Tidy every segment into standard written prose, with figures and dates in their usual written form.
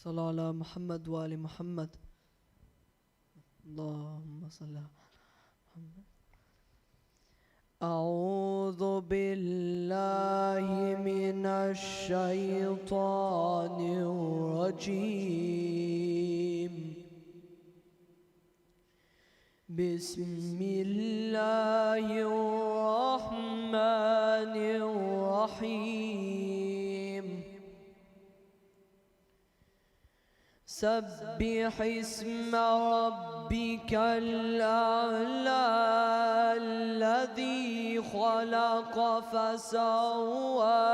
صلى على محمد وآل محمد. اللهم صل على محمد. أعوذ بالله من الشيطان الرجيم. بسم الله الرحمن الرحيم. سبح اسم ربك الأعلى الذي خلق فسوى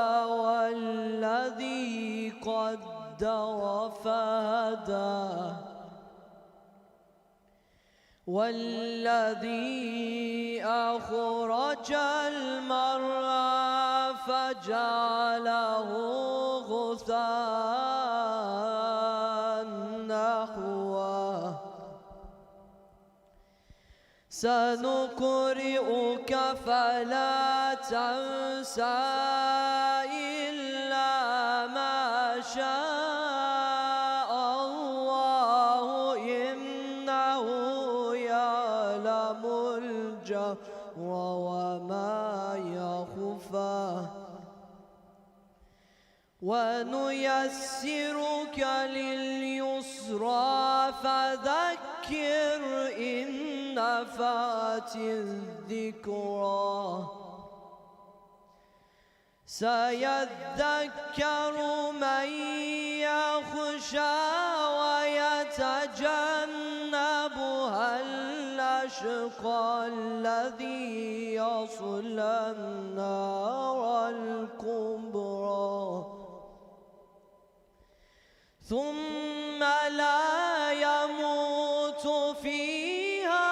والذي قدر فهدى والذي أخرج المرعى فجعله غثاء نحوه. سنقرئك فلا تنسى إلا ما شاء الله إنه يعلم الجهر وما يخفى. ونيسرك لليسرى فذكر إن نفعت الذكرى. سيذكر من يخشى ويتجنبها الأشقى الذي يصلى النار الكبرى ثم لا يموت فيها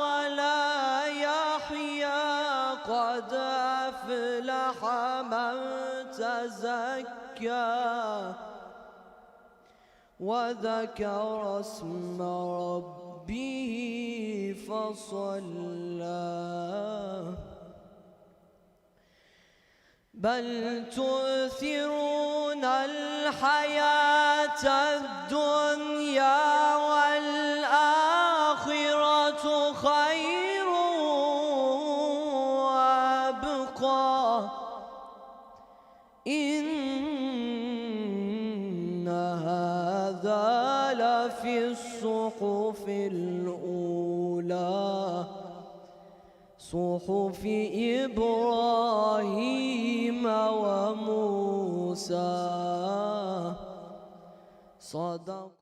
ولا يحيا. قد أفلح من تزكى وذكر اسم ربه فصلى. بل تؤثرون الحياة الدنيا والآخرة خير وأبقى. إن هذا لفي الصحف الأولى صحف إبراهيم وموسى. صدق.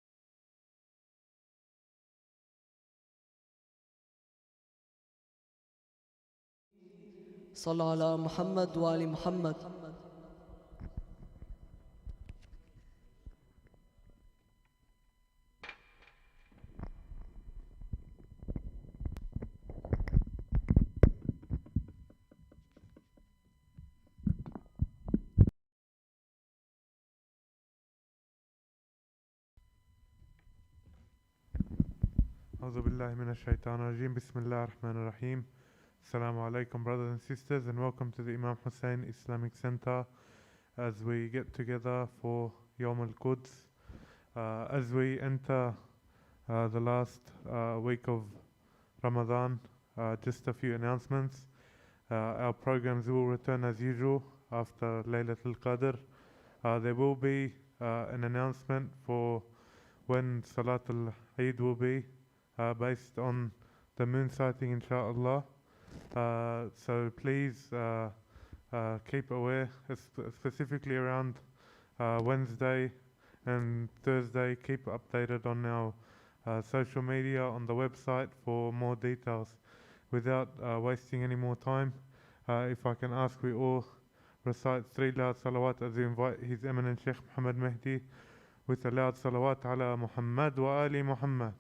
صلى على محمد وآل محمد. أعوذ بالله من الشيطان الرجيم. بسم الله الرحمن الرحيم. Assalamu alaikum, brothers and sisters, and welcome to the Imam Hussein Islamic Center as we get together for Yawm al-Quds. As we enter the last week of Ramadan, just a few announcements. Our programs will return as usual after Laylatul Qadr. There will be an announcement for when Salatul Eid will be based on the moon sighting, inshaAllah. So please keep aware, specifically around Wednesday and Thursday. Keep updated on our social media, on the website for more details. Without wasting any more time, if I can ask we all recite 3 loud salawat as we invite His Eminent Sheikh Mohammed Mehdi with a loud salawat ala Muhammad wa ali Muhammad.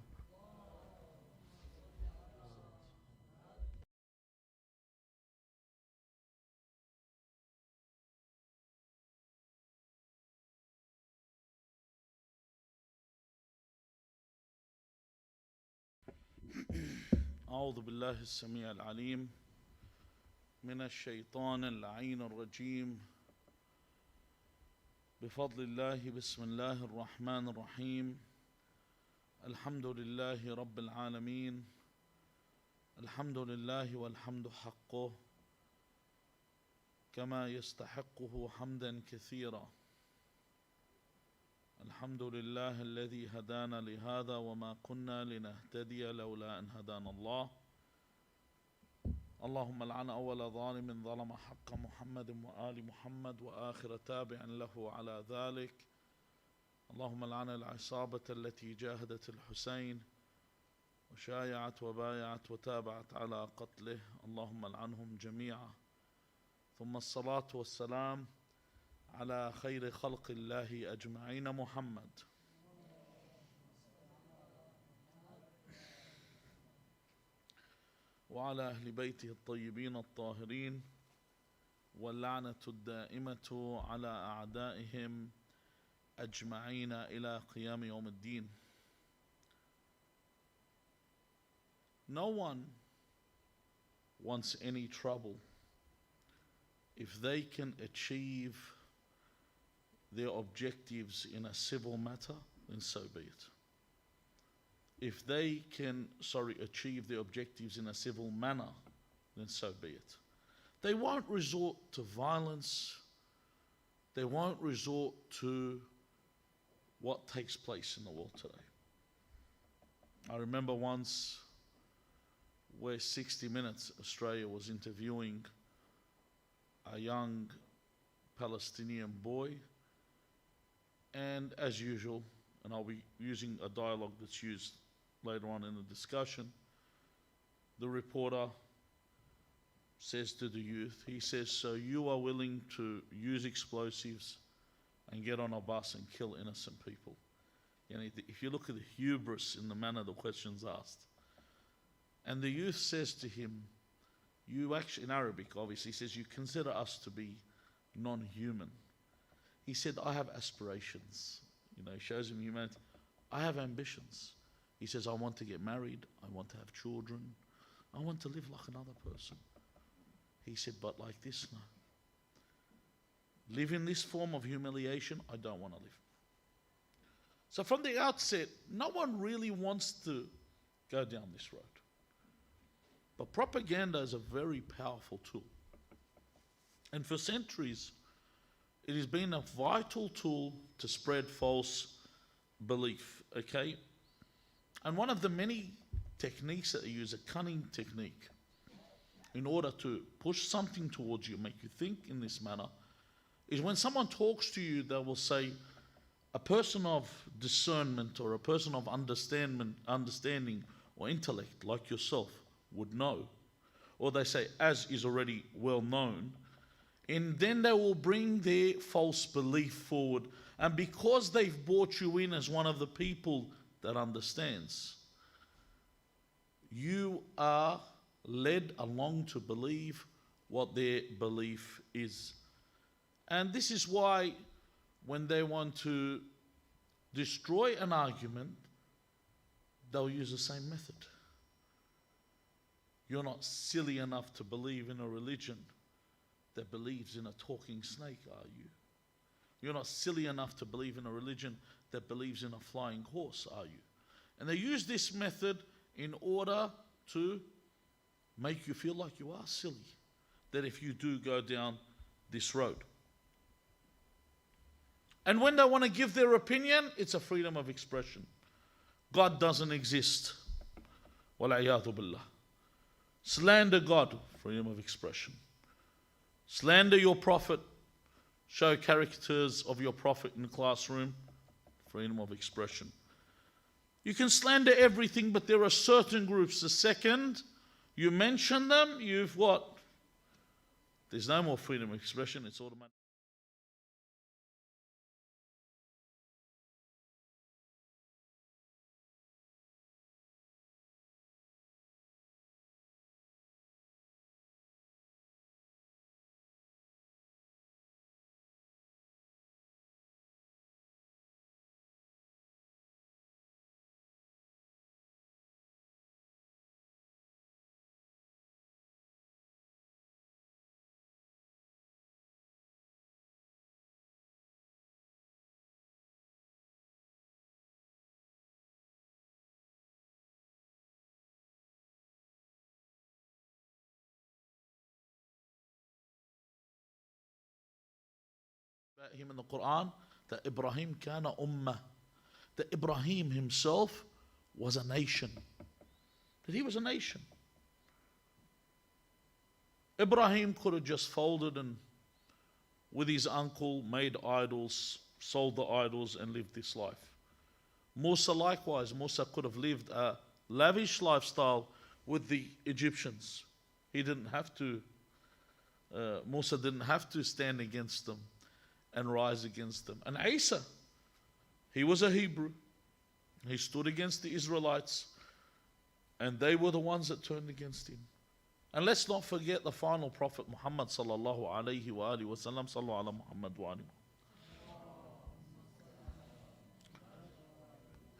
أعوذ بالله السميع العليم من الشيطان اللعين الرجيم. بفضل الله بسم الله الرحمن الرحيم الحمد لله رب العالمين الحمد لله والحمد حقه كما يستحقه حمدا كثيرا الحمد لله الذي هدانا لهذا وما كنا لنهتدي لولا أن هدانا الله اللهم لعن أول ظالم ظلم حق محمد وآل محمد وآخر تابع له على ذلك اللهم لعن العصابة التي جاهدت الحسين وشايعت وبايعت وتابعت على قتله اللهم لعنهم جميعا ثم الصلاة والسلام على خير خلق الله أجمعين محمد وعلى أهل بيته الطيبين الطاهرين واللعنة الدائمة على أعدائهم أجمعين إلى قيام يوم الدين. No one wants any trouble. If they can achieve their objectives in a civil matter, then so be it. If they can, achieve their objectives in a civil manner, then so be it. They won't resort to violence. They won't resort to what takes place in the world today. I remember once where 60 Minutes Australia was interviewing a young Palestinian boy, and as usual, and I'll be using a dialogue that's used later on in the discussion, the reporter says to the youth, he says, so you are willing to use explosives and get on a bus and kill innocent people? You know, if you look at the hubris in the manner the question's asked. And the youth says to him, you actually, in Arabic obviously, says, you consider us to be non-human. He said, I have aspirations. You know, he shows him humanity. I have ambitions. He says, I want to get married. I want to have children. I want to live like another person. He said, but like this, no. Live in this form of humiliation, I don't want to live. So from the outset, no one really wants to go down this road. But propaganda is a very powerful tool. And for centuries, it has been a vital tool to spread false belief, okay? And one of the many techniques that they use, a cunning technique, in order to push something towards you, make you think in this manner, is when someone talks to you, they will say, a person of discernment or a person of understanding or intellect like yourself would know. Or they say, as is already well known. And then they will bring their false belief forward. And because they've brought you in as one of the people that understands, you are led along to believe what their belief is. And this is why when they want to destroy an argument, they'll use the same method. You're not silly enough to believe in a religion that believes in a talking snake, are you? You're not silly enough to believe in a religion that believes in a flying horse, are you? And they use this method in order to make you feel like you are silly, that if you do go down this road. And when they want to give their opinion, it's a freedom of expression. God doesn't exist. Wal-'iyadhu billah. Slander God, freedom of expression. Slander your prophet, show caricatures of your prophet in the classroom, freedom of expression. You can slander everything, but there are certain groups, the second you mention them, you've what? There's no more freedom of expression, it's automatic. about him in the Quran that Ibrahim kana ummah, that Ibrahim himself was a nation, that he was a nation. Ibrahim could have just folded and with his uncle made idols, sold the idols and lived this life. Musa likewise, Musa could have lived a lavish lifestyle with the Egyptians. He didn't have to, Musa didn't have to stand against them and rise against them. And Isa, he was a Hebrew. He stood against the Israelites and they were the ones that turned against him. And let's not forget the final prophet Muhammad sallallahu alayhi wa alihi wa sallam, sallallahu ala Muhammad wa alihi.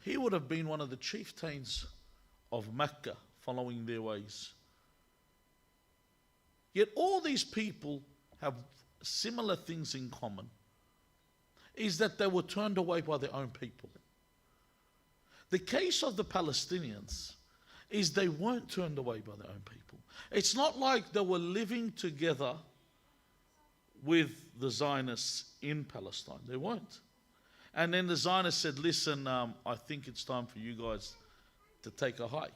He would have been one of the chieftains of Mecca following their ways. Yet all these people have similar things in common, is that they were turned away by their own people. The case of the Palestinians is they weren't turned away by their own people. It's not like they were living together with the Zionists in Palestine. They weren't. And then the Zionists said, listen, I think it's time for you guys to take a hike.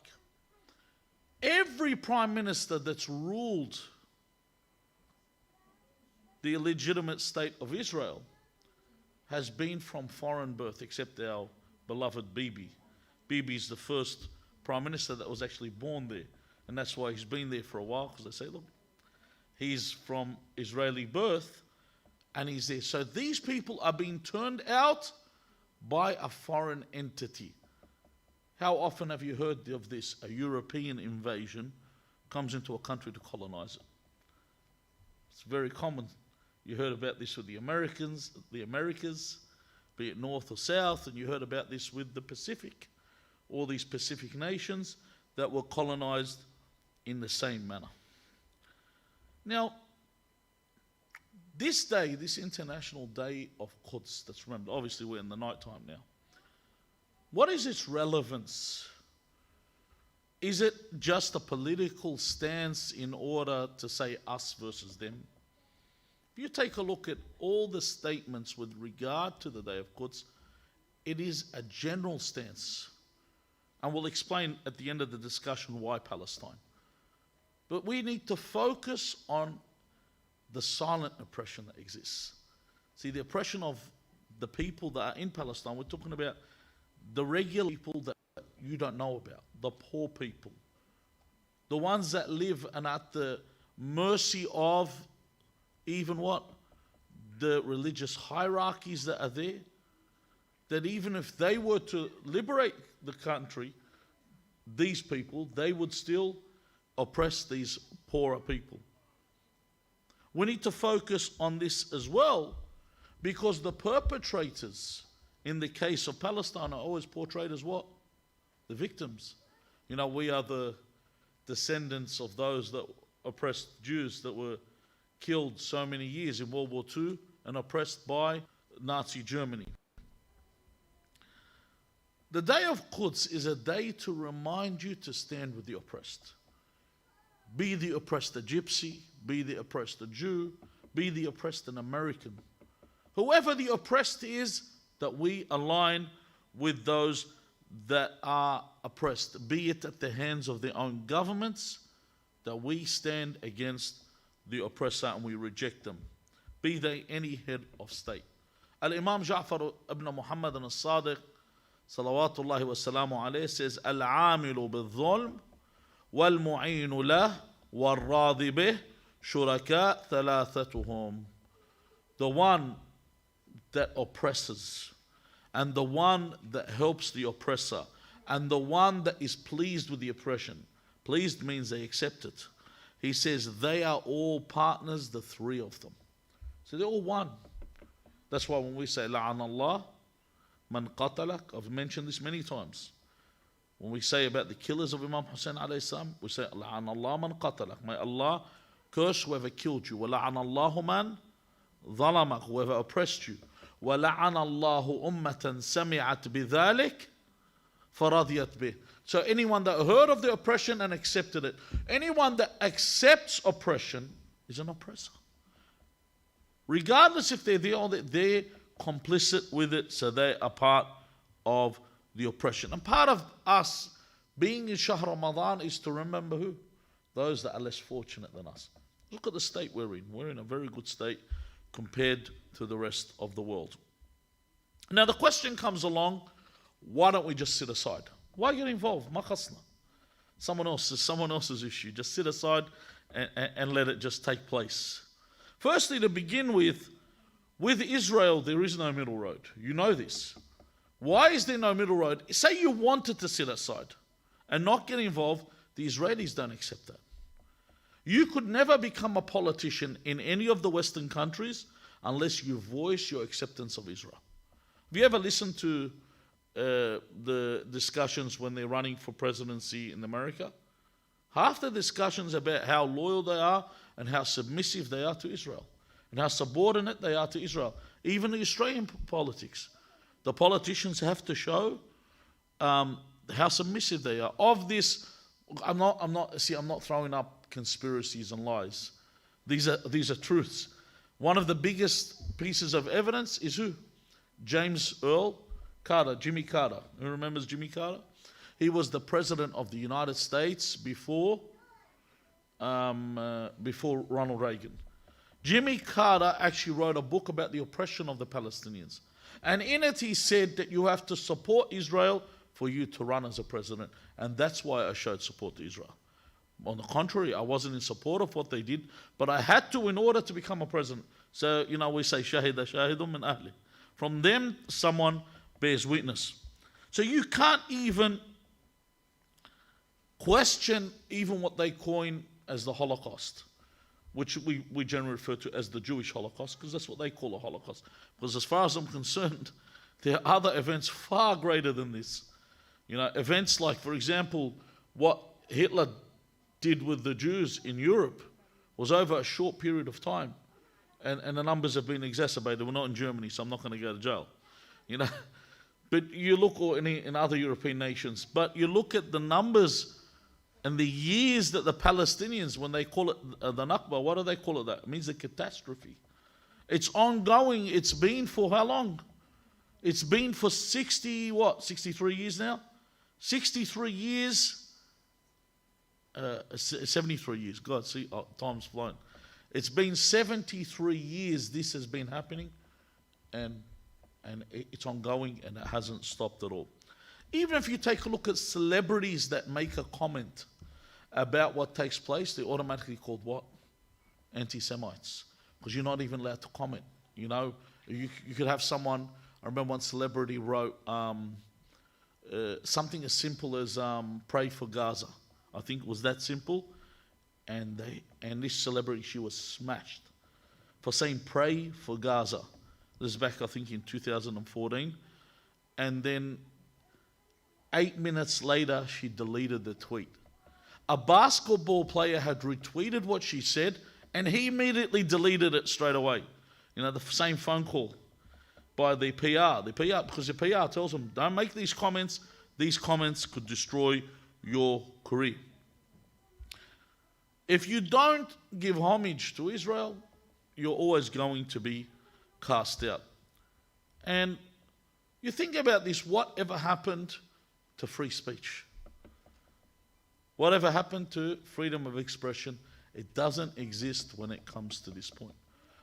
Every prime minister that's ruled the illegitimate state of Israel has been from foreign birth, except our beloved Bibi. Bibi is the first prime minister that was actually born there. And that's why he's been there for a while, because they say, look, he's from Israeli birth and he's there. So these people are being turned out by a foreign entity. How often have you heard of this? A European invasion comes into a country to colonize it. It's very common. You heard about this with the Americans, the Americas, be it North or South, and you heard about this with the Pacific. All these Pacific nations that were colonized in the same manner. Now, this day, this International Day of Quds, that's remembered, obviously we're in the night time now. What is its relevance? Is it just a political stance in order to say us versus them? If you take a look at all the statements with regard to the Day of Quds, it is a general stance. And we'll explain at the end of the discussion why Palestine. But we need to focus on the silent oppression that exists. See, the oppression of the people that are in Palestine, we're talking about the regular people that you don't know about, the poor people, the ones that live and are at the mercy of even what? The religious hierarchies that are there, that even if they were to liberate the country, these people, they would still oppress these poorer people. We need to focus on this as well, because the perpetrators in the case of Palestine are always portrayed as what? The victims. You know, we are the descendants of those that oppressed Jews that were killed so many years in World War II and oppressed by Nazi Germany. The Day of Quds is a day to remind you to stand with the oppressed. Be the oppressed a gypsy, be the oppressed a Jew, be the oppressed an American. Whoever the oppressed is, that we align with those that are oppressed, be it at the hands of their own governments, that we stand against the oppressor and we reject them, be they any head of state. Al-Imam Ja'far ibn Muhammad al-Sadiq, salawatullahi wa salamu alayhi, says, Al-Amilu bil-Dhulm, wal-Mu'inu lah, wal-Radhi bih, shuraka thalathatuhum. The one that oppresses, and the one that helps the oppressor, and the one that is pleased with the oppression. Pleased means they accept it. He says they are all partners, the three of them. So they're all one. That's why when we say La'an Allah man qatalak, I've mentioned this many times. When we say about the killers of Imam Hussein alayhi salam, we say La'an Allah man qatalak. May Allah curse whoever killed you. Wa la'an Allahu man ظلمك, whoever oppressed you. وَلَعَنَ اللَّهُ أُمَّةً سَمِعَتْ بِذَلِكَ فَرَضِيَتْ بِهِ. So anyone that heard of the oppression and accepted it, anyone that accepts oppression is an oppressor. regardless if they're there or they're complicit with it, so they are part of the oppression. And part of us being in Shahr Ramadan is to remember who? Those that are less fortunate than us. Look at the state we're in. We're in a very good state compared to the rest of the world. Now the question comes along, why don't we just sit aside? Why get involved? Ma khasna. Someone else's issue. Just sit aside and let it just take place. Firstly, to begin with Israel, there is no middle road. You know this. Why is there no middle road? Say you wanted to sit aside and not get involved, the Israelis don't accept that. You could never become a politician in any of the Western countries unless you voice your acceptance of Israel. Have you ever listened to the discussions when they're running for presidency in America? Half the discussions about how loyal they are and how submissive they are to Israel and how subordinate they are to Israel. Even the Australian politics. The politicians have to show how submissive they are. Of this, I'm not throwing up conspiracies and lies. These are truths. One of the biggest pieces of evidence is who? James Earl Carter, Jimmy Carter. Who remembers Jimmy Carter? He was the president of the United States before Ronald Reagan. Jimmy Carter actually wrote a book about the oppression of the Palestinians. And in it he said that you have to support Israel for you to run as a president. And that's why I showed support to Israel. On the contrary, I wasn't in support of what they did, but I had to in order to become a president. So, we say, shahida shahidun min ahli. From them, someone bears witness. So you can't even question even what they coin as the Holocaust, which we generally refer to as the Jewish Holocaust, because that's what they call a Holocaust. Because as far as I'm concerned, there are other events far greater than this. Events like, for example, what Hitler did with the Jews in Europe was over a short period of time. And the numbers have been exacerbated. We're not in Germany, so I'm not going to go to jail. But you look in other European nations, but you look at the numbers and the years that the Palestinians, when they call it the Nakba, what do they call it that? It means a catastrophe. It's ongoing. It's been for how long? It's been for 63 years now? 63 years, 73 years. God, see, time's flown. It's been 73 years this has been happening, and it's ongoing and it hasn't stopped at all. Even if you take a look at celebrities that make a comment about what takes place, they're automatically called what? Anti-Semites. Because you're not even allowed to comment. You could have someone, I remember one celebrity wrote something as simple as pray for Gaza. I think it was that simple. And this celebrity, she was smashed for saying pray for Gaza. This is back, I think, in 2014. And then 8 minutes later, she deleted the tweet. A basketball player had retweeted what she said, and he immediately deleted it straight away. The same phone call by the PR. Because the PR tells them, don't make these comments. These comments could destroy your career. If you don't give homage to Israel, you're always going to be cast out. And you think about this, whatever happened to free speech? Whatever happened to freedom of expression? It doesn't exist when it comes to this point.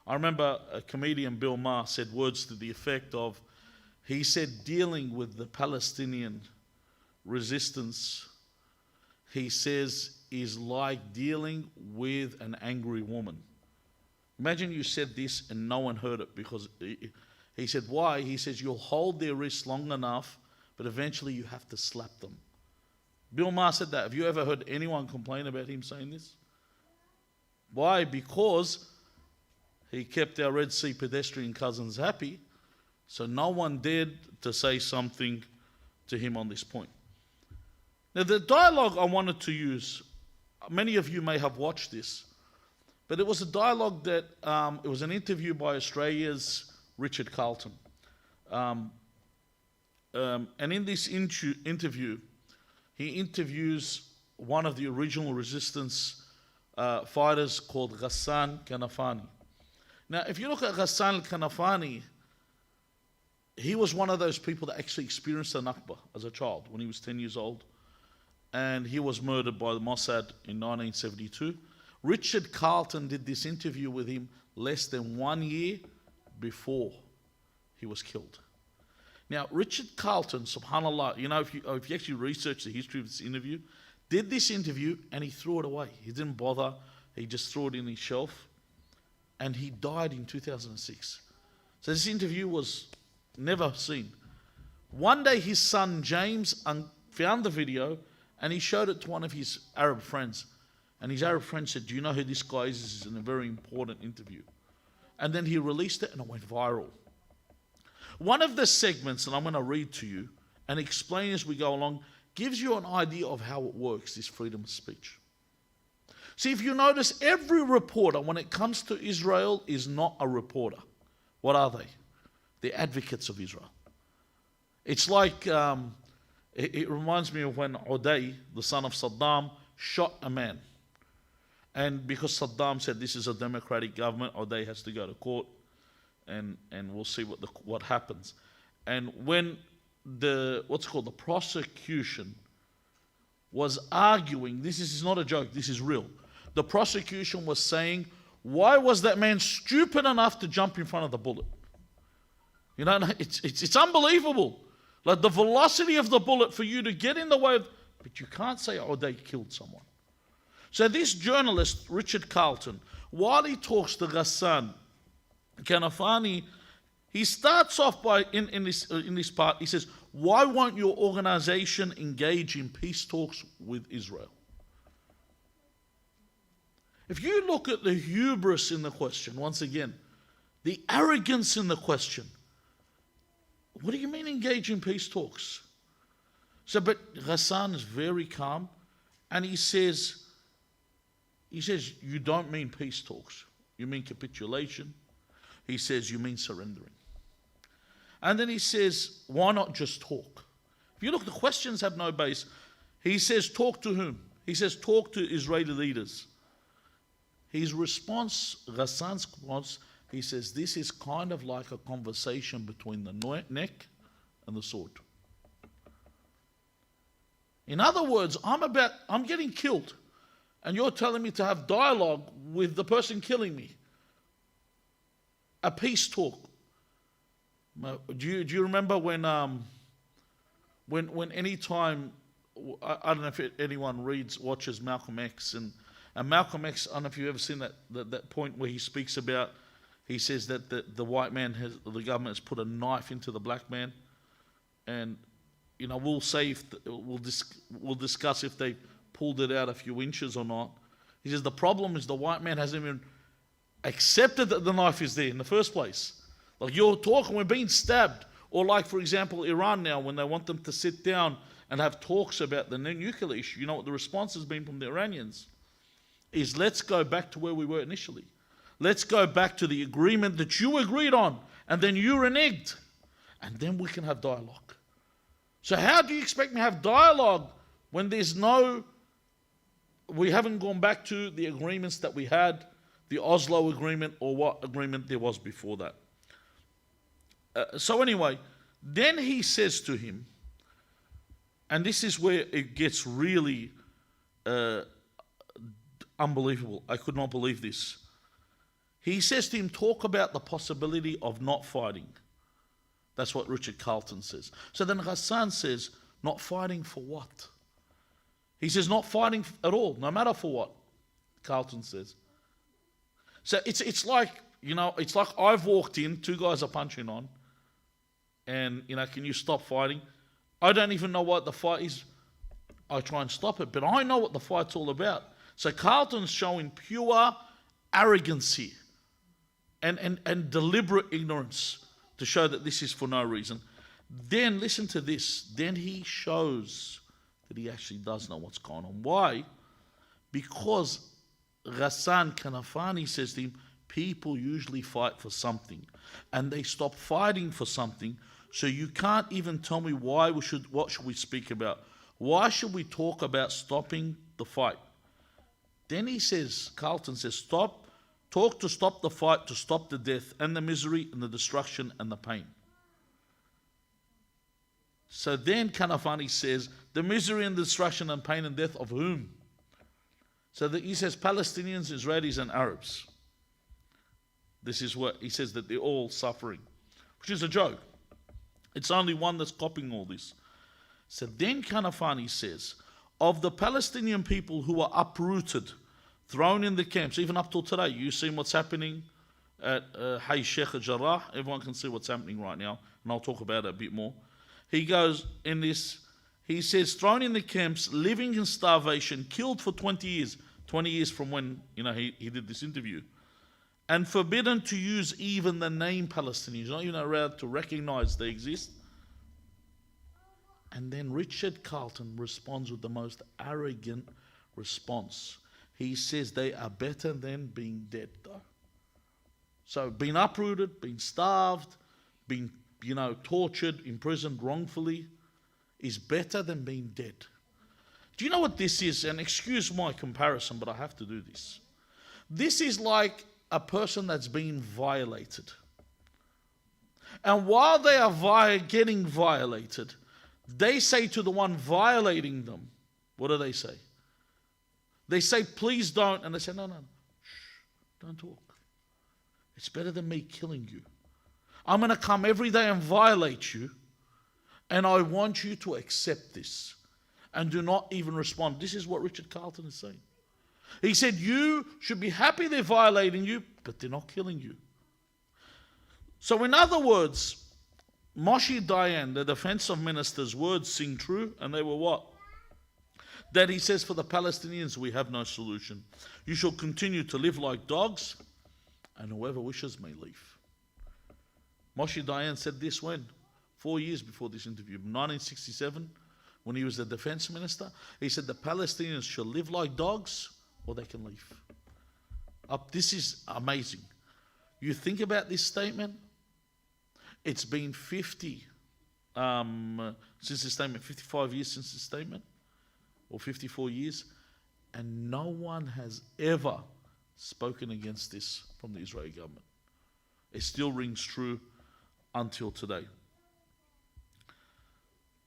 I remember a comedian, Bill Maher, said words to the effect of, he said, dealing with the Palestinian resistance, he says, is like dealing with an angry woman. Imagine you said this and no one heard it, because he said, why? He says, you'll hold their wrists long enough, but eventually you have to slap them. Bill Maher said that. Have you ever heard anyone complain about him saying this? Why? Because he kept our Red Sea pedestrian cousins happy, so no one dared to say something to him on this point. Now, the dialogue I wanted to use, many of you may have watched this, but it was a dialogue that, it was an interview by Australia's Richard Carlton. And in this interview, he interviews one of the original resistance fighters called Ghassan Kanafani. Now, if you look at Ghassan al-Kanafani, he was one of those people that actually experienced the Nakba as a child when he was 10 years old. And he was murdered by the Mossad in 1972. Richard Carlton did this interview with him less than 1 year before he was killed. Now, Richard Carlton, subhanAllah, you know, if you actually research the history of this interview, did this interview and he threw it away. He didn't bother. He just threw it in his shelf. And he died in 2006. So this interview was never seen. One day his son James found the video and he showed it to one of his Arab friends. And his Arab friend said, "Do you know who this guy is? This is a very important interview." And then he released it and it went viral. One of the segments, and I'm going to read to you and explain as we go along, gives you an idea of how it works, this freedom of speech. See, if you notice, every reporter, when it comes to Israel, is not a reporter. What are they? They're advocates of Israel. It's like, it reminds me of when Uday, the son of Saddam, shot a man. And because Saddam said this is a democratic government, Uday has to go to court, and we'll see what happens. And when the prosecution was arguing, this is not a joke, this is real. The prosecution was saying, why was that man stupid enough to jump in front of the bullet? You know, it's unbelievable. Like the velocity of the bullet for you to get in the way of, but you can't say, oh, they killed someone. So this journalist, Richard Carlton, while he talks to Ghassan Kanafani, he starts off by, in this part, he says, why won't your organization engage in peace talks with Israel? If you look at the hubris in the question, once again, the arrogance in the question, what do you mean engage in peace talks? So, but Ghassan is very calm, and he says, you don't mean peace talks. You mean capitulation. He says, you mean surrendering. And then he says, why not just talk? If you look, the questions have no base. He says, talk to whom? He says, talk to Israeli leaders. His response, Ghassan's response, he says, this is kind of like a conversation between the neck and the sword. In other words, I'm getting killed, and you're telling me to have dialogue with the person killing me. A peace talk. Do you remember when any time, I don't know if anyone watches Malcolm X, and Malcolm X, I don't know if you've ever seen that point where he speaks about, he says that the white man the government has put a knife into the black man, and you know we'll discuss if they pulled it out a few inches or not. He says the problem is the white man hasn't even accepted that the knife is there in the first place. Like you're talking, we're being stabbed. Or like, for example, Iran now, when they want them to sit down and have talks about the nuclear issue, you know what the response has been from the Iranians? Is let's go back to where we were initially. Let's go back to the agreement that you agreed on and then you reneged. And then we can have dialogue. So how do you expect me to have dialogue when we haven't gone back to the agreements that we had, the Oslo agreement or what agreement there was before that? So anyway, then he says to him, and this is where it gets really unbelievable. I could not believe this. He says to him, talk about the possibility of not fighting. That's what Richard Carlton says. So then Ghassan says, not fighting for what? He says, not fighting at all, no matter for what, Carlton says. So it's like, you know, it's like I've walked in, two guys are punching on, and, you know, can you stop fighting? I don't even know what the fight is. I try and stop it, but I know what the fight's all about. So Carlton's showing pure arrogance here and deliberate ignorance to show that this is for no reason. Then, listen to this. Then he shows that he actually does know what's going on. Why? Because Ghassan Kanafani says to him, people usually fight for something, and they stop fighting for something. So you can't even tell me what should we speak about? Why should we talk about stopping the fight? Then he says, Carlton says, stop Talk to stop the fight, to stop the death and the misery and the destruction and the pain. So then Kanafani says, the misery and destruction and pain and death of whom? So that he says Palestinians, Israelis and Arabs. This is what he says, that they're all suffering, which is a joke. It's only one that's copying all this. So then Kanafani says, of the Palestinian people who are uprooted, thrown in the camps, even up till today, you've seen what's happening at IHIC Jarrah. Everyone can see what's happening right now, and I'll talk about it a bit more. He goes in this, he says, thrown in the camps, living in starvation, killed for 20 years. 20 years from when he did this interview. And forbidden to use even the name Palestinians. Not even allowed to recognize they exist. And then Richard Carlton responds with the most arrogant response. He says they are better than being dead, though. So being uprooted, being starved, being tortured, imprisoned wrongfully is better than being dead. Do you know what this is? And excuse my comparison, but I have to do this. This is like a person that's being violated. And while they are getting violated, they say to the one violating them, what do they say? They say, please don't. And they say, no, shh, don't talk. It's better than me killing you. I'm going to come every day and violate you. And I want you to accept this. And do not even respond. This is what Richard Carlton is saying. He said, you should be happy they're violating you, but they're not killing you. So in other words, Moshe Dayan, the defense of minister's words sing true, and they were what? That he says, for the Palestinians, we have no solution. You shall continue to live like dogs, and whoever wishes may leave. Moshe Dayan said this when? 4 years before this interview, 1967, when he was the defense minister. He said the Palestinians shall live like dogs, or they can leave. This is amazing. You think about this statement, it's been 50 since the statement, 55 years since the statement, or 54 years, and no one has ever spoken against this from the Israeli government. It still rings true until today.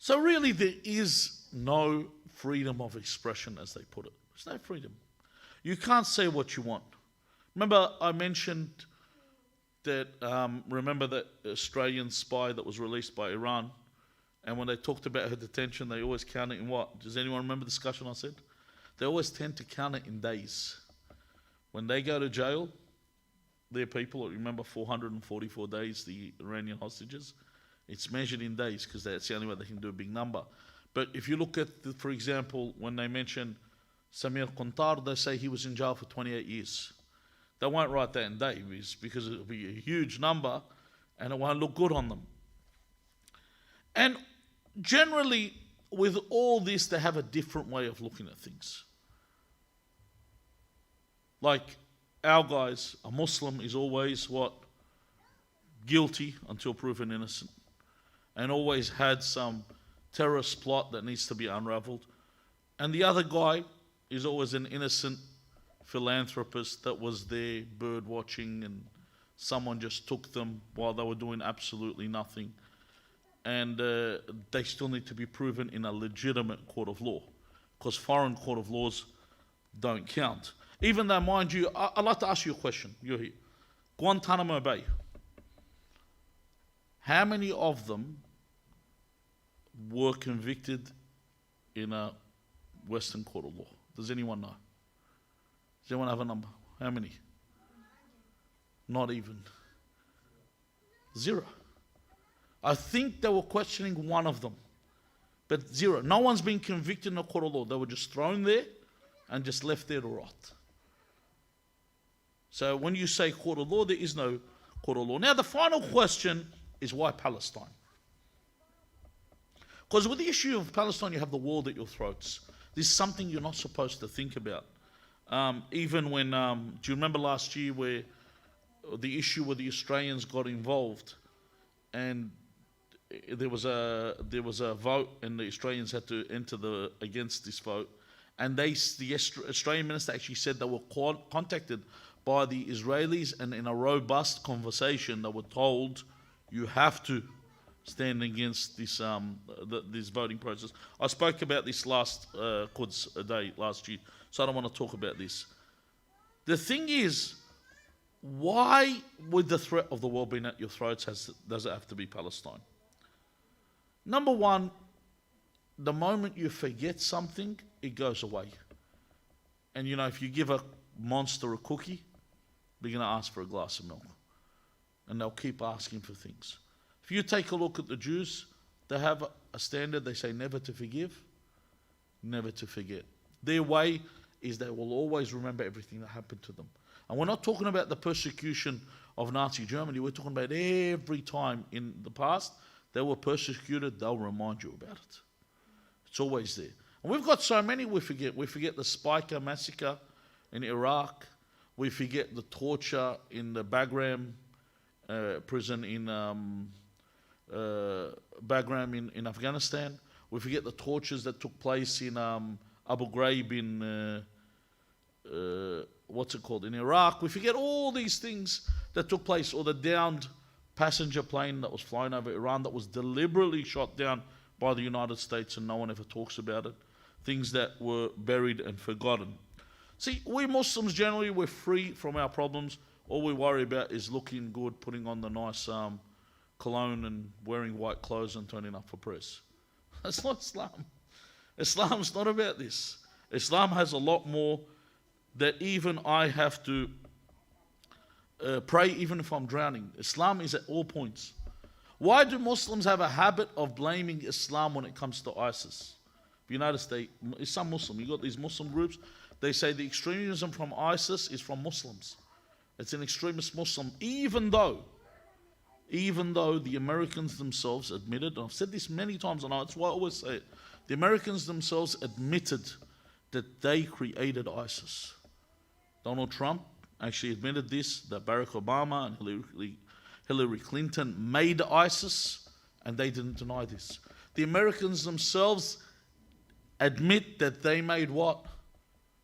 So really there is no freedom of expression, as they put it. There's no freedom. You can't say what you want. Remember I mentioned that, remember that Australian spy that was released by Iran, and when they talked about her detention, they always count it in what? Does anyone remember the discussion I said? They always tend to count it in days. When they go to jail, their people, remember 444 days, the Iranian hostages, it's measured in days because that's the only way they can do a big number. But if you look at, for example, when they mention Samir Qantar, they say he was in jail for 28 years. They won't write that in days because it'll be a huge number and it won't look good on them. And generally, with all this, they have a different way of looking at things. Like our guys, a Muslim is always what? Guilty until proven innocent. And always had some terrorist plot that needs to be unraveled. And the other guy is always an innocent philanthropist that was there bird watching and someone just took them while they were doing absolutely nothing. And they still need to be proven in a legitimate court of law, because foreign court of laws don't count. Even though, mind you, I'd like to ask you a question. You're here. Guantanamo Bay. How many of them were convicted in a Western court of law? Does anyone know? Does anyone have a number? How many? Not even. 0. I think they were questioning one of them, but 0. No one's been convicted in a court of law. They were just thrown there and just left there to rot. So when you say court of law, there is no court of law. Now the final question is, why Palestine? Because with the issue of Palestine, you have the world at your throats. This is something you're not supposed to think about. Even when, do you remember last year where the issue where the Australians got involved and there was a vote and the Australians had to enter against this vote, and the Australian minister actually said they were contacted by the Israelis, and in a robust conversation they were told, you have to stand against this this voting process. I spoke about this last Quds day last year, so I don't want to talk about this. The thing is, why with the threat of the world being at your throats does it have to be Palestine? Number one, the moment you forget something, it goes away. And you know, if you give a monster a cookie, they're going to ask for a glass of milk. And they'll keep asking for things. If you take a look at the Jews, they have a standard, they say never to forgive, never to forget. Their way is they will always remember everything that happened to them. And we're not talking about the persecution of Nazi Germany, we're talking about every time in the past they were persecuted, they'll remind you about it. It's always there. And we've got so many we forget. We forget the Spiker massacre in Iraq. We forget the torture in the Bagram prison in Bagram in Afghanistan. We forget the tortures that took place in Abu Ghraib in in Iraq. We forget all these things that took place, or the downed passenger plane that was flying over Iran that was deliberately shot down by the United States and no one ever talks about it. Things that were buried and forgotten. See, we Muslims generally, we're free from our problems. All we worry about is looking good, putting on the nice cologne and wearing white clothes and turning up for prayers. That's not Islam. Islam's not about this. Islam has a lot more that even I have to pray even if I'm drowning. Islam is at all points. Why do Muslims have a habit of blaming Islam when it comes to ISIS? If you notice, it's some Muslim. You got these Muslim groups. They say the extremism from ISIS is from Muslims. It's an extremist Muslim, even though the Americans themselves admitted, and I've said this many times, and that's why I always say it, the Americans themselves admitted that they created ISIS. Donald Trump actually admitted this, that Barack Obama and Hillary Clinton made ISIS, and they didn't deny this. The Americans themselves admit that they made what?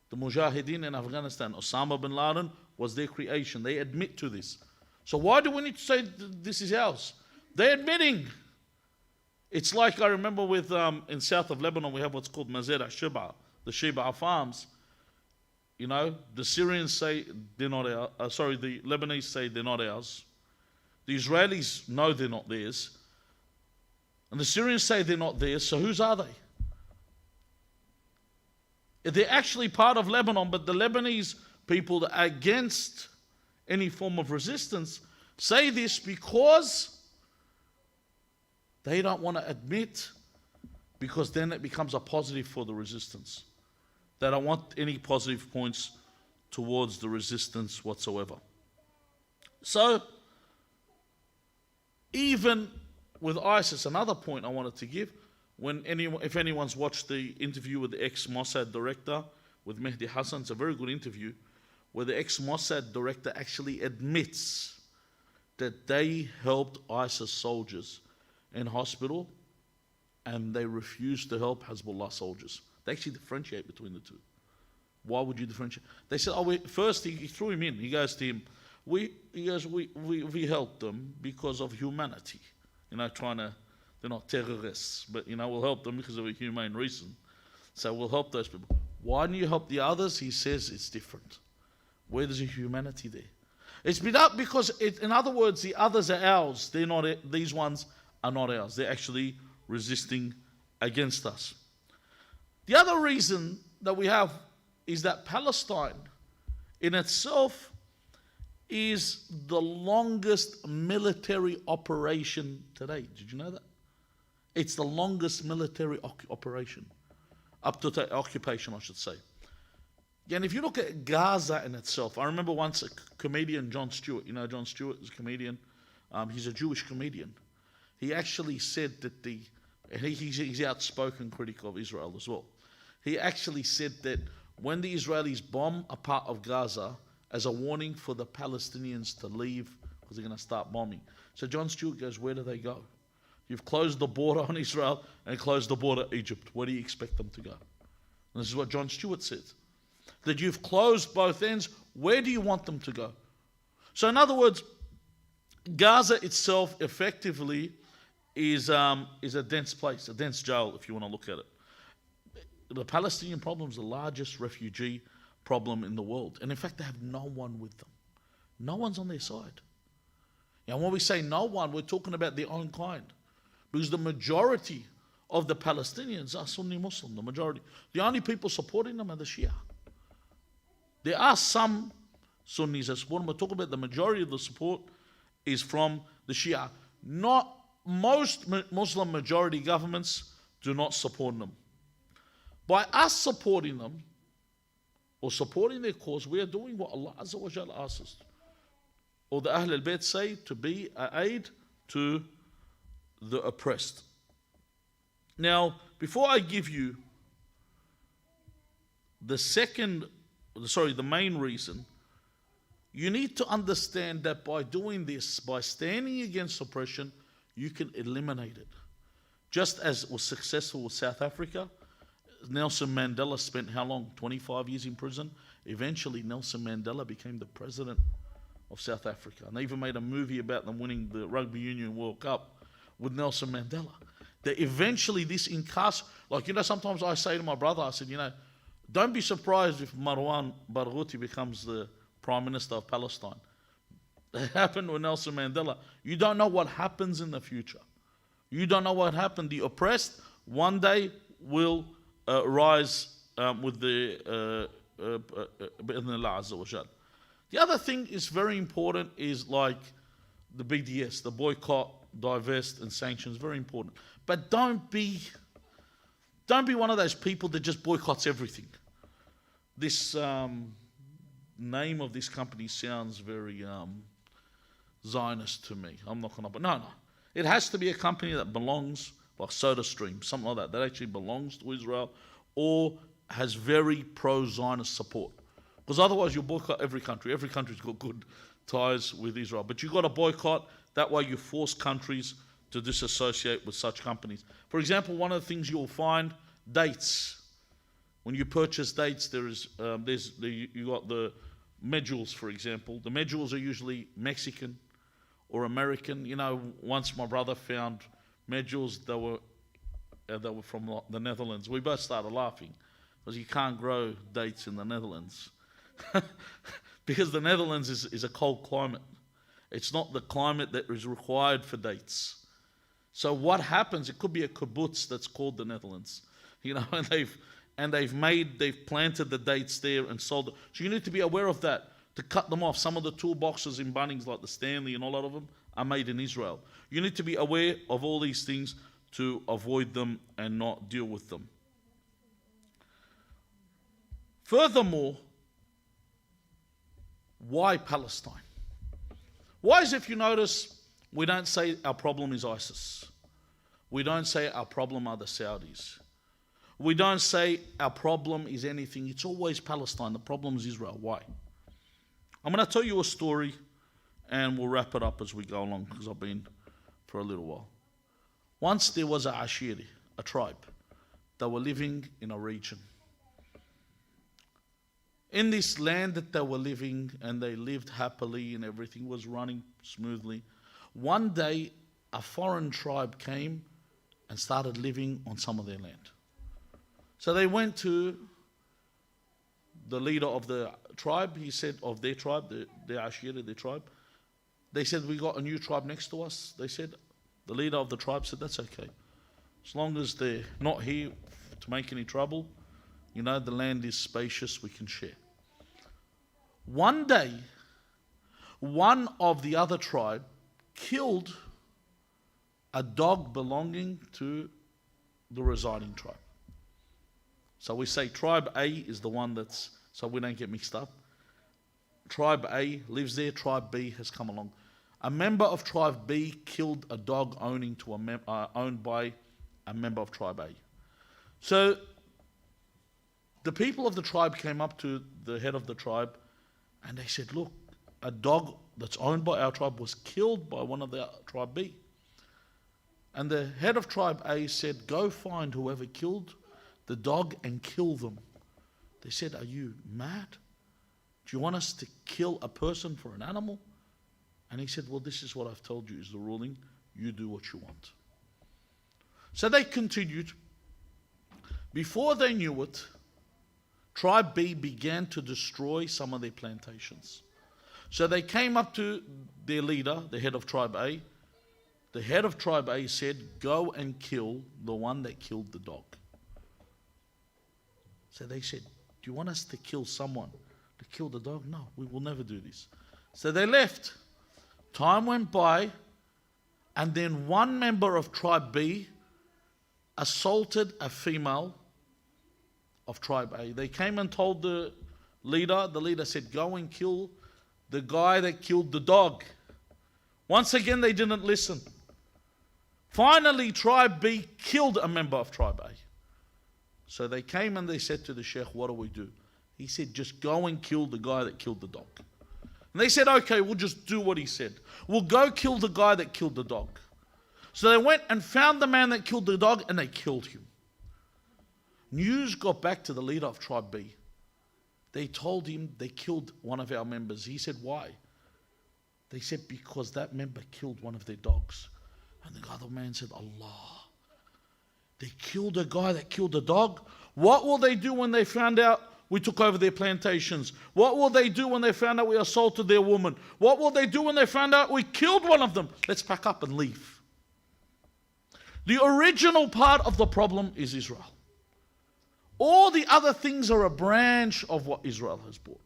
The Mujahideen in Afghanistan. Osama bin Laden was their creation. They admit to this. So why do we need to say this is ours? They're admitting. It's like, I remember with in south of Lebanon we have what's called Mazera Shiba, the Shiba farms. You know, the Syrians say they're not ours. The Lebanese say they're not ours. The Israelis know they're not theirs. And the Syrians say they're not theirs, so whose are they? They're actually part of Lebanon, but the Lebanese people that are against any form of resistance say this because they don't want to admit, because then it becomes a positive for the resistance. They don't want any positive points towards the resistance whatsoever. So, even with ISIS, another point I wanted to give, if anyone's watched the interview with the ex-Mossad director, with Mehdi Hassan, it's a very good interview, where the ex-Mossad director actually admits that they helped ISIS soldiers in hospital and they refused to help Hezbollah soldiers. They actually differentiate between the two. Why would you differentiate? They said, first he threw him in. He goes to him, we helped them because of humanity. You know, they're not terrorists, but you know, we'll help them because of a humane reason. So we'll help those people. Why don't you help the others? He says it's different. Where there's a humanity there. It's been up because, in other words, the others are ours. They're not. These ones are not ours. They're actually resisting against us. The other reason that we have is that Palestine in itself is the longest military operation today. Did you know that? It's the longest military operation. Up to occupation, I should say. And if you look at Gaza in itself, I remember once a comedian, Jon Stewart, you know Jon Stewart is a comedian, he's a Jewish comedian. He actually said that he's an outspoken critic of Israel as well. He actually said that when the Israelis bomb a part of Gaza, as a warning for the Palestinians to leave, because they're going to start bombing. So Jon Stewart goes, where do they go? You've closed the border on Israel and closed the border Egypt. Where do you expect them to go? And this is what Jon Stewart said. that you've closed both ends, where do you want them to go? So in other words, Gaza itself effectively is a dense place, a dense jail if you want to look at it. The Palestinian problem is the largest refugee problem in the world. And in fact, they have no one with them. No one's on their side. And when we say no one, we're talking about their own kind. Because the majority of the Palestinians are Sunni Muslim, the majority. The only people supporting them are the Shia. There are some Sunnis that support them, but talk about the majority of the support is from the Shia. Not most Muslim majority governments do not support them. By us supporting them, or supporting their cause, we are doing what Allah Azza wa Jalla asks us. Or the Ahl al-Bayt say, to be an aid to the oppressed. Now, before I give you the main reason, you need to understand that by doing this, by standing against oppression, you can eliminate it. Just as was successful with South Africa, Nelson Mandela spent how long? 25 years in prison. Eventually, Nelson Mandela became the president of South Africa. And they even made a movie about them winning the Rugby Union World Cup with Nelson Mandela. That eventually this sometimes I say to my brother, I said, don't be surprised if Marwan Barghouti becomes the Prime Minister of Palestine. That happened with Nelson Mandela. You don't know what happens in the future. You don't know what happened. The oppressed one day will rise with the Allah Azza wa Jal. The other thing is very important is like the BDS, the boycott, divest and sanctions, very important. But don't be one of those people that just boycotts everything. This name of this company sounds very Zionist to me. I'm not gonna, but no. It has to be a company that belongs, like SodaStream, something like that actually belongs to Israel or has very pro-Zionist support. Because otherwise you'll boycott every country. Every country's got good ties with Israel. But you've got to boycott, that way you force countries to disassociate with such companies. For example, one of the things you'll find, dates. When you purchase dates, you got the medules, for example. The medules are usually Mexican or American. Once my brother found medules, they were from the Netherlands. We both started laughing because you can't grow dates in the Netherlands. Because the Netherlands is a cold climate. It's not the climate that is required for dates. So what happens, it could be a kibbutz that's called the Netherlands, and they've planted the dates there and sold it. So you need to be aware of that, to cut them off. Some of the toolboxes in Bunnings, like the Stanley and a lot of them, are made in Israel. You need to be aware of all these things to avoid them and not deal with them. Furthermore, why Palestine? Why is, if you notice, we don't say our problem is ISIS. We don't say our problem are the Saudis. We don't say our problem is anything. It's always Palestine. The problem is Israel. Why? I'm going to tell you a story and we'll wrap it up as we go along because I've been for a little while. Once there was a Ashiri, a tribe, that were living in a region. In this land that they were living, and they lived happily and everything was running smoothly, one day a foreign tribe came and started living on some of their land. So they went to the leader of the tribe, he said, of their tribe, the Ashiri, their tribe. They said, we got a new tribe next to us. They said, the leader of the tribe said, that's okay. As long as they're not here to make any trouble, the land is spacious, we can share. One day, one of the other tribe killed a dog belonging to the residing tribe. So we say tribe A is the one that's, so we don't get mixed up. Tribe A lives there, tribe B has come along. A member of tribe B killed a dog owned by a member of tribe A. So the people of the tribe came up to the head of the tribe and they said, look, a dog that's owned by our tribe was killed by one of the tribe B. And the head of tribe A said, go find whoever killed the dog and kill them. They said, are you mad? Do you want us to kill a person for an animal? And he said, well, this is what I've told you is the ruling. You do what you want. So they continued. Before they knew it, Tribe B began to destroy some of their plantations. So they came up to their leader, the head of Tribe A. The head of Tribe A said, go and kill the one that killed the dog. So they said, do you want us to kill someone to kill the dog? No, we will never do this. So they left. Time went by, and then one member of Tribe B assaulted a female of Tribe A. They came and told the leader. The leader said, go and kill the guy that killed the dog. Once again, they didn't listen. Finally, Tribe B killed a member of Tribe A. So they came and they said to the Sheikh, what do we do? He said, just go and kill the guy that killed the dog. And they said, okay, we'll just do what he said. We'll go kill the guy that killed the dog. So they went and found the man that killed the dog and they killed him. News got back to the leader of Tribe B. They told him they killed one of our members. He said, why? They said, because that member killed one of their dogs. And the other man said, Allah. They killed a guy that killed a dog. What will they do when they found out we took over their plantations? What will they do when they found out we assaulted their woman? What will they do when they found out we killed one of them? Let's pack up and leave. The original part of the problem is Israel. All the other things are a branch of what Israel has brought.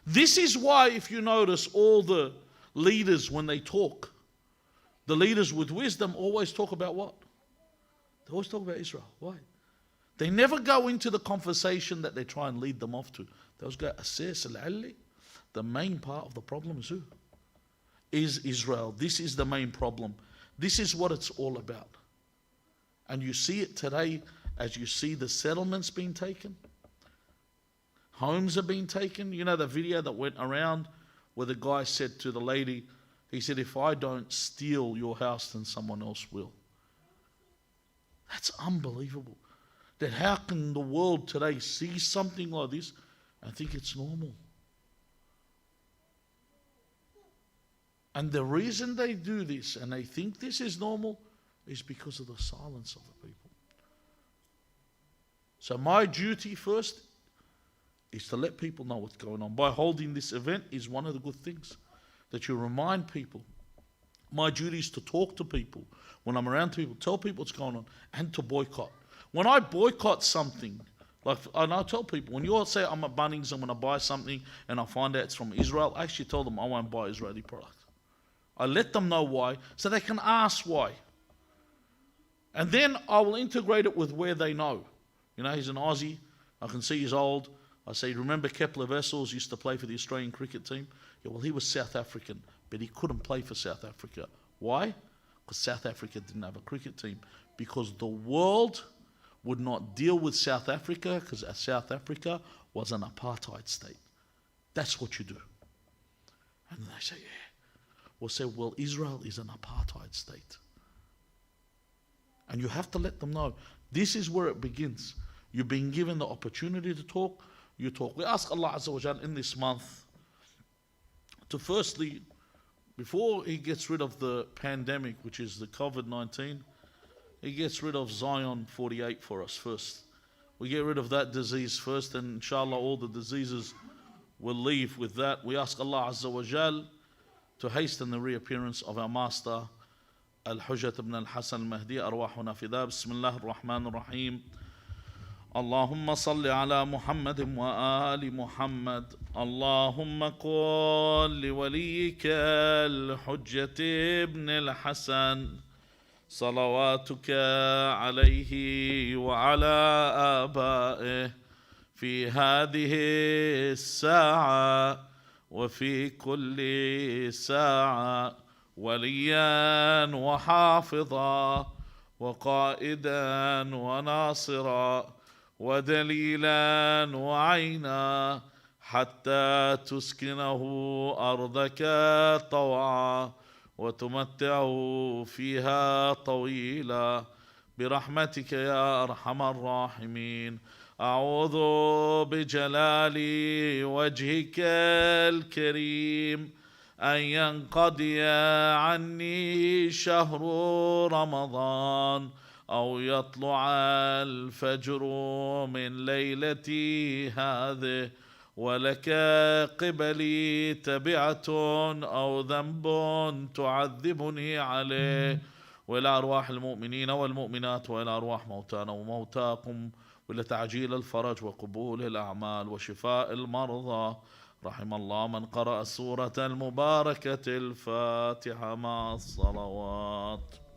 This is why, if you notice, all the leaders, when they talk, the leaders with wisdom always talk about what? They always talk about Israel. Why? They never go into the conversation that they try and lead them off to. They always go, the main part of the problem is who? Is Israel. This is the main problem. This is what it's all about. And you see it today as you see the settlements being taken. Homes are being taken. You know the video that went around where the guy said to the lady, he said, if I don't steal your house, then someone else will. That's unbelievable. That how can the world today see something like this and think it's normal? And the reason they do this and they think this is normal is because of the silence of the people. So my duty first is to let people know what's going on. By holding this event is one of the good things, that you remind people. My duty is to talk to people. When I'm around people, tell people what's going on and to boycott. When I boycott something, and I tell people, when you all say I'm at Bunnings, I'm going to buy something and I find out it's from Israel, I actually tell them I won't buy Israeli product. I let them know why, so they can ask why. And then I will integrate it with where they know. You know, he's an Aussie. I can see he's old. I say, remember Kepler Wessels used to play for the Australian cricket team? Yeah, well, he was South African, but he couldn't play for South Africa. Why? Because South Africa didn't have a cricket team. Because the world would not deal with South Africa because South Africa was an apartheid state. That's what you do. And they say, yeah. We'll say, well, Israel is an apartheid state. And you have to let them know. This is where it begins. You've been given the opportunity to talk. You talk. We ask Allah Azza wa Jal in this month to firstly, before He gets rid of the pandemic, which is the COVID-19, He gets rid of Zion 48 for us first. We get rid of that disease first, and inshallah all the diseases will leave with that. We ask Allah Azza wa Jal to hasten the reappearance of our master, Al-Hujjat ibn al-Hasan al-Mehdi, arwahuna fida. Bismillah ar-Rahman ar-Rahim. اللهم صل على محمد وآل محمد. اللهم قل لوليك الحجة ابن الحسن صلواتك عليه وعلى آبائه في هذه الساعة وفي كل ساعة وليا وحافظا وقائدا وناصرا ودليلا وعينا حتى تسكنه أرضك طوعا وتمتعه فيها طويلا برحمتك يا أرحم الراحمين. أعوذ بجلال وجهك الكريم أن ينقضي عني شهر رمضان أو يطلع الفجر من ليلتي هذه ولك قبلي تبعة أو ذنب تعذبني عليه، وإلى أرواح المؤمنين والمؤمنات، وإلى أرواح موتانا وموتاكم، وإلى تعجيل الفرج وقبول الأعمال وشفاء المرضى. رحم الله من قرأ السورة المباركة الفاتحة مع الصلوات.